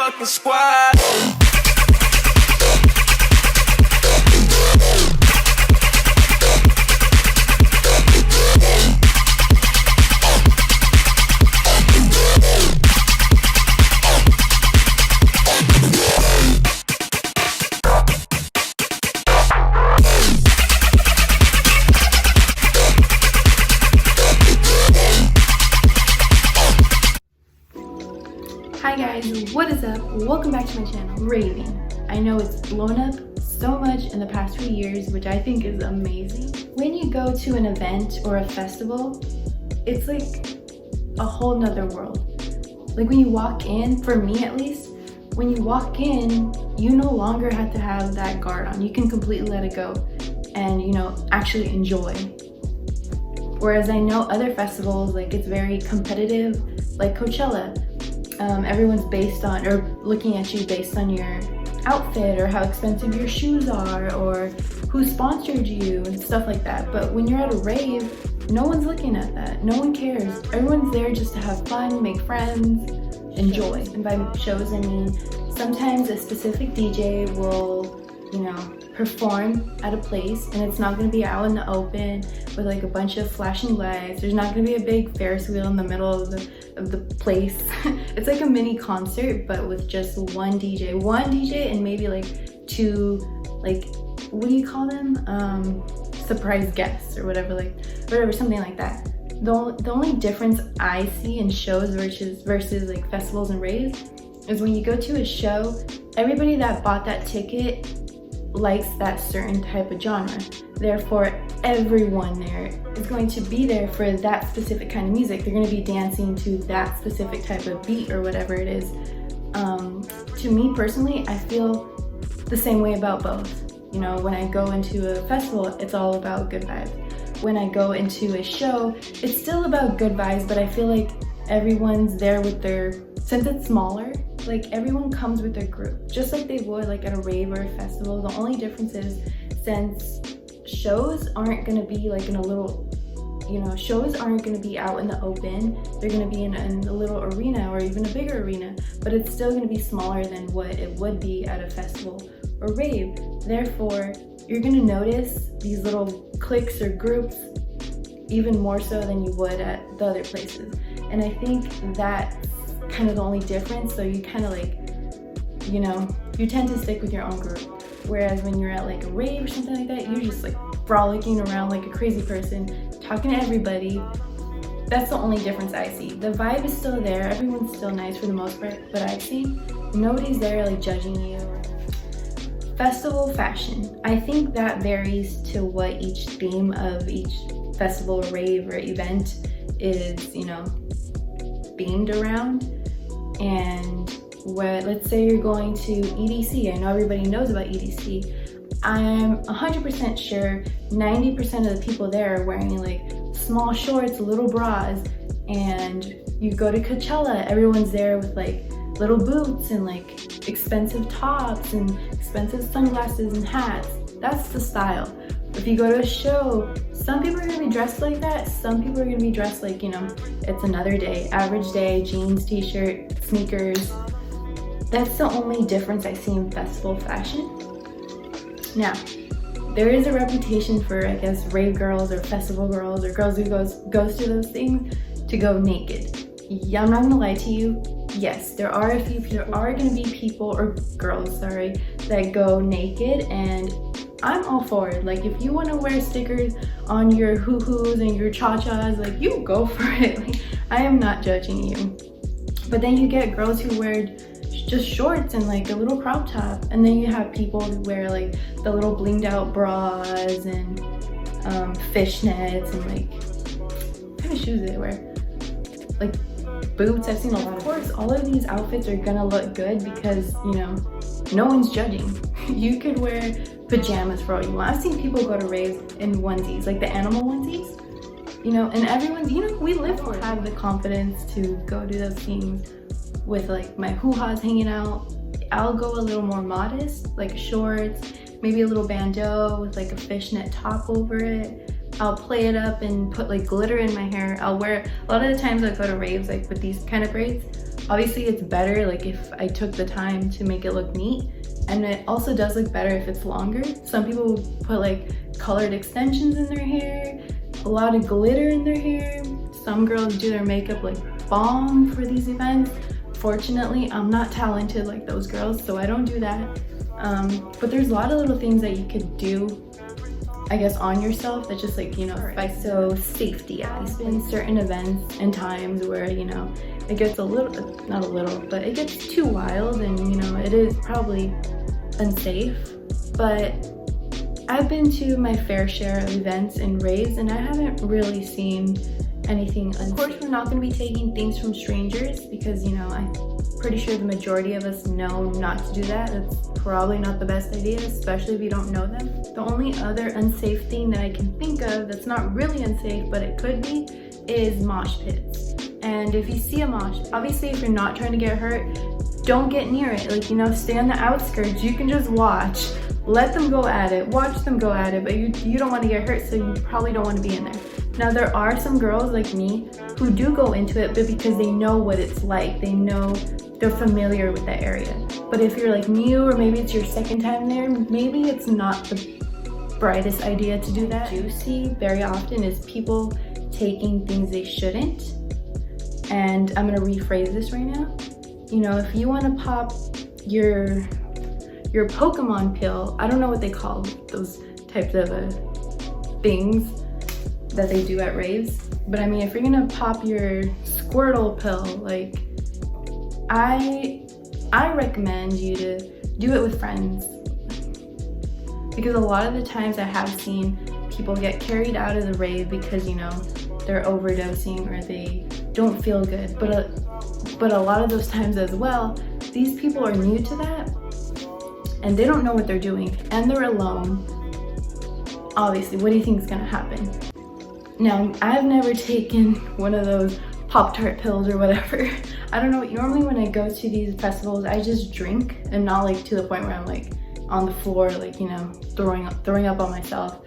motherfucking squad. Hi guys, what is up? Welcome back to my channel, Raving. I know it's blown up so much in the past few years, which I think is amazing. When you go to an event or a festival, it's like a whole nother world. Like when you walk in, for me at least, when you walk in, you no longer have to have that guard on. You can completely let it go and, actually enjoy. Whereas I know other festivals, like it's very competitive, like Coachella. Everyone's based on, or looking at you based on your outfit or how expensive your shoes are or who sponsored you and stuff like that. But when you're at a rave, no one's looking at that. No one cares. Everyone's there just to have fun, make friends, enjoy. And by shows, I mean sometimes a specific DJ will, perform at a place, and it's not going to be out in the open with like a bunch of flashing lights. There's not going to be a big Ferris wheel in the middle of the place. It's like a mini concert, but with just one DJ and maybe like two, like, what do you call them? Surprise guests or whatever, something like that. The only difference I see in shows versus like festivals and raves is when you go to a show, everybody that bought that ticket likes that certain type of genre. Therefore, everyone there is going to be there for that specific kind of music. They're going to be dancing to that specific type of beat or whatever it is. To me personally, I feel the same way about both. When I go into a festival, it's all about good vibes. When I go into a show, it's still about good vibes, but I feel like everyone's there with since it's smaller, like everyone comes with their group, just like they would like at a rave or a festival. The only difference is, since shows aren't gonna be like in a little, shows aren't gonna be out in the open. They're gonna be in a little arena or even a bigger arena, but it's still gonna be smaller than what it would be at a festival or rave. Therefore, you're gonna notice these little cliques or groups even more so than you would at the other places. And I think that's kind of the only difference. So you kind of like, you tend to stick with your own group. Whereas when you're at like a rave or something like that, you're just like frolicking around like a crazy person, talking to everybody. That's the only difference I see. The vibe is still there. Everyone's still nice for the most part, but I've seen nobody's there like judging you. Festival fashion. I think that varies to what each theme of each festival, rave, or event is, themed around. And let's say you're going to EDC. I know everybody knows about EDC. I'm 100% sure 90% of the people there are wearing like small shorts, little bras. And you go to Coachella, everyone's there with like little boots and like expensive tops and expensive sunglasses and hats. That's the style. If you go to a show, some people are gonna be dressed like that. Some people are gonna be dressed like, it's another day, average day, jeans, t-shirt, sneakers. That's the only difference I see in festival fashion. Now, there is a reputation for, I guess, rave girls or festival girls or girls who goes to those things to go naked. Yeah, I'm not gonna lie to you. Yes, there are gonna be people, or girls, sorry, that go naked, and I'm all for it. Like, if you want to wear stickers on your hoo-hoos and your cha-chas, like, you go for it. Like, I am not judging you. But then you get girls who wear just shorts and like a little crop top, and then you have people who wear like the little blinged out bras and fishnets and like, what kind of shoes do they wear? Like boots. I've seen a lot. Of course, all of these outfits are gonna look good because, no one's judging. You could wear pajamas for all you want. I've seen people go to raves in onesies, like the animal onesies, and everyone's, we live for it. I have the confidence to go do those things with like my hoo-has hanging out. I'll go a little more modest, like shorts, maybe a little bandeau with like a fishnet top over it. I'll play it up and put like glitter in my hair. I'll wear, a lot of the times I go to raves like with these kind of braids, Obviously it's better like if I took the time to make it look neat, and it also does look better if it's longer. Some people put like colored extensions in their hair, a lot of glitter in their hair. Some girls do their makeup like bomb for these events. Fortunately, I'm not talented like those girls, so I don't do that. But there's a lot of little things that you could do, I guess, on yourself that just like, you know, so safety. I've been certain events and times where, you know, it gets a little, not a little, but it gets too wild, and you know, it is probably unsafe. But I've been to my fair share of events and raves, and I haven't really seen anything unsafe. Of course, we're not going to be taking things from strangers because, you know, I'm pretty sure the majority of us know not to do that. That's probably not the best idea, especially if you don't know them. The only other unsafe thing that I can think of that's not really unsafe, but it could be, is mosh pits. And if you see a mosh, obviously if you're not trying to get hurt, don't get near it. Like, you know, stay on the outskirts. You can just watch. Let them go at it. Watch them go at it, but you don't want to get hurt, so you probably don't want to be in there. Now, there are some girls like me who do go into it, but because they know what it's like. They know, they're familiar with that area. But if you're like new, or maybe it's your second time there, maybe it's not the brightest idea to do that. What you see very often is people taking things they shouldn't. And I'm gonna rephrase this right now. You know, if you wanna pop your Pokemon pill, I don't know what they call those types of things that they do at raves, but I mean, if you're gonna pop your Squirtle pill, like, I recommend you to do it with friends, because a lot of the times I have seen people get carried out of the rave because, you know, they're overdosing or they don't feel good, but a lot of those times as well, these people are new to that and they don't know what they're doing, and they're alone. Obviously, what do you think is gonna happen? Now, I've never taken one of those Pop-Tart pills or whatever. I don't know, normally when I go to these festivals, I just drink, and not like to the point where I'm like on the floor, like, you know, throwing up on myself.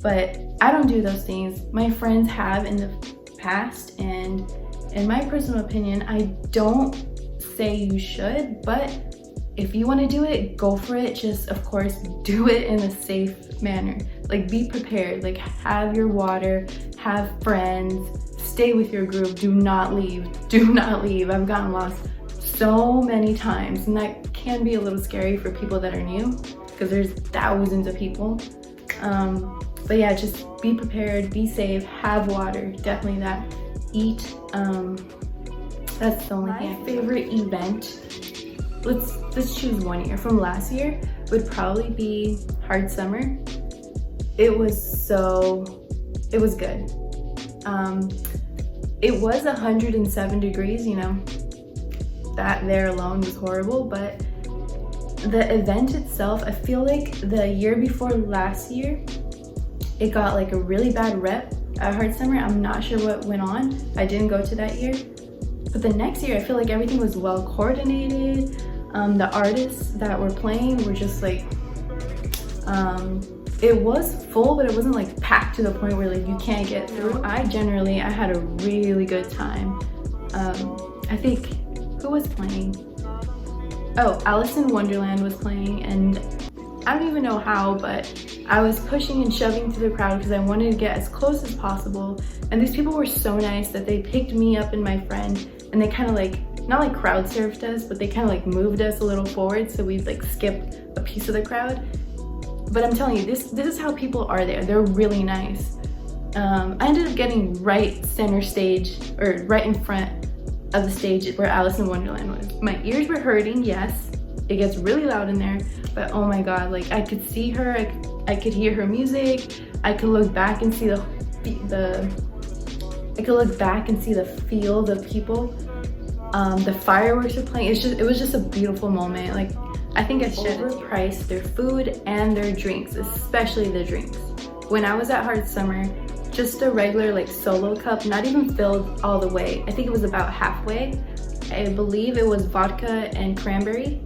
But I don't do those things. My friends have in the past, and in my personal opinion, I don't say you should, but if you want to do it, go for it. Just, of course, do it in a safe manner. Like, be prepared. Like, have your water, have friends, stay with your group. Do not leave. Do not leave. I've gotten lost so many times, and that can be a little scary for people that are new because there's thousands of people. But yeah, just be prepared, be safe, have water, definitely that. Eat. That's the only thing. My favorite event, let's choose one year from last year, would probably be Hard Summer. It was good. It was 107 degrees, you know, that there alone was horrible, but the event itself, I feel like the year before last year, it got like a really bad rep at Hard Summer. I'm not sure what went on. I didn't go to that year. But the next year, I feel like everything was well coordinated. The artists that were playing were just like, it was full, but it wasn't like packed to the point where like you can't get through. I had a really good time. I think, who was playing? Oh, Alice in Wonderland was playing, and I don't even know how, but I was pushing and shoving through the crowd because I wanted to get as close as possible. And these people were so nice that they picked me up and my friend, and they kind of like, not like crowd surfed us, but they kind of like moved us a little forward so we'd like skip a piece of the crowd. But I'm telling you, this is how people are there. They're really nice. I ended up getting right center stage, or right in front of the stage where Alice in Wonderland was. My ears were hurting, yes. It gets really loud in there, but oh my God, like I could see her, I could hear her music, I could look back and see the field of people. The fireworks were playing. It was just a beautiful moment. Like, I think I should overprice their food and their drinks, especially the drinks. When I was at Hard Summer, just a regular like solo cup, not even filled all the way. I think it was about halfway. I believe it was vodka and cranberry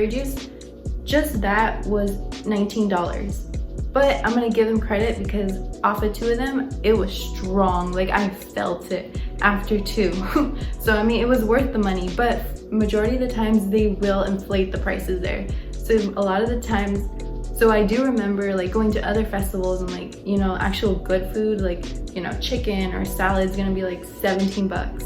juice. Just that was $19. But I'm gonna give them credit because off of two of them, it was strong. Like, I felt it. after 2. So I mean, it was worth the money, but majority of the times they will inflate the prices there. So a lot of the times, so I do remember like going to other festivals and like, you know, actual good food, like, you know, chicken or salad is gonna be like 17 bucks.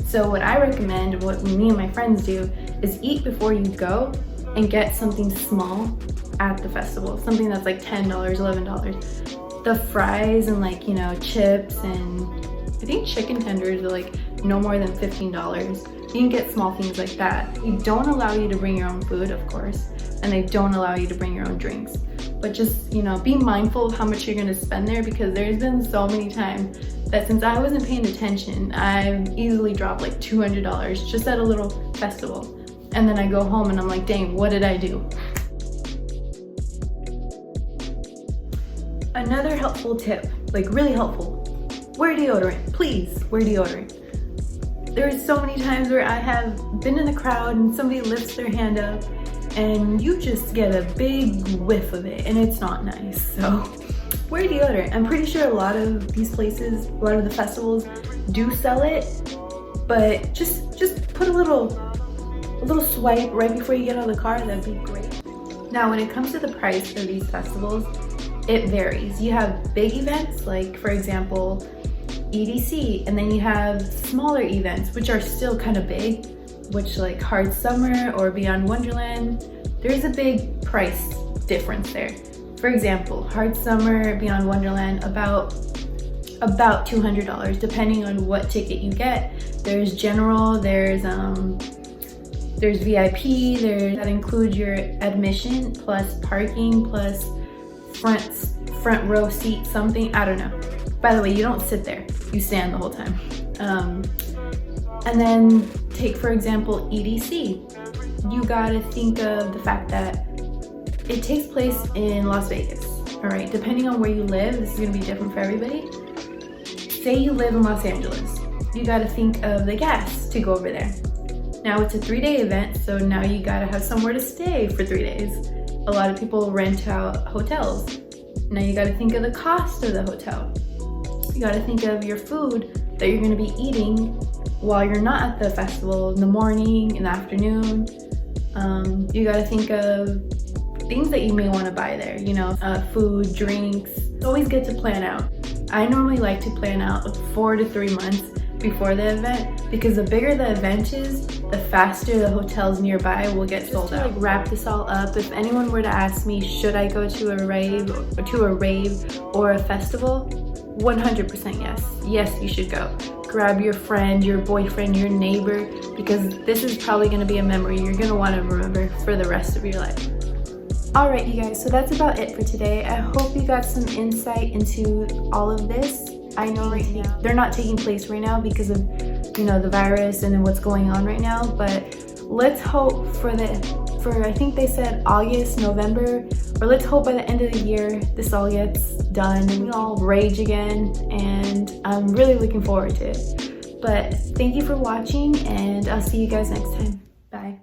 So what I recommend, what me and my friends do, is eat before you go and get something small at the festival. Something that's like $10, $11. The fries and like, you know, chips and I think chicken tenders are like no more than $15. You can get small things like that. They don't allow you to bring your own food, of course, and they don't allow you to bring your own drinks. But just, you know, be mindful of how much you're gonna spend there, because there's been so many times that since I wasn't paying attention, I've easily dropped like $200 just at a little festival. And then I go home and I'm like, dang, what did I do? Another helpful tip, like really helpful, wear deodorant, please wear deodorant. There's so many times where I have been in the crowd and somebody lifts their hand up and you just get a big whiff of it and it's not nice. So wear deodorant. I'm pretty sure a lot of these places, a lot of the festivals do sell it, but just put a little swipe right before you get out of the car, that'd be great. Now when it comes to the price of these festivals, it varies. You have big events, like for example, EDC, and then you have smaller events, which are still kind of big, which like Hard Summer or Beyond Wonderland, there's a big price difference there. For example, Hard Summer, Beyond Wonderland, about $200, depending on what ticket you get. There's general, there's VIP, that includes your admission plus parking plus front row seat something, I don't know. By the way, you don't sit there, you stand the whole time. And then take, for example, EDC. You gotta think of the fact that it takes place in Las Vegas, all right? Depending on where you live, this is gonna be different for everybody. Say you live in Los Angeles, you gotta think of the gas to go over there. Now it's a 3-day event, so now you gotta have somewhere to stay for 3 days. A lot of people rent out hotels. Now you gotta think of the cost of the hotel. You gotta think of your food that you're gonna be eating while you're not at the festival, in the morning, in the afternoon. You gotta think of things that you may wanna buy there, you know, food, drinks. It's always good to plan out. I normally like to plan out 4 to 3 months before the event, because the bigger the event is, the faster the hotels nearby will get sold out. Like wrap this all up, if anyone were to ask me, should I go to a rave or a festival? 100% yes. Yes, you should go. Grab your friend, your boyfriend, your neighbor, because this is probably gonna be a memory you're gonna wanna remember for the rest of your life. Alright you guys, so that's about it for today. I hope you got some insight into all of this. I know right now they're not taking place right now because of, you know, the virus and then what's going on right now, but let's hope for I think they said August, November, or let's hope by the end of the year this all gets done and we all rage again, and I'm really looking forward to it. But thank you for watching and I'll see you guys next time. Bye.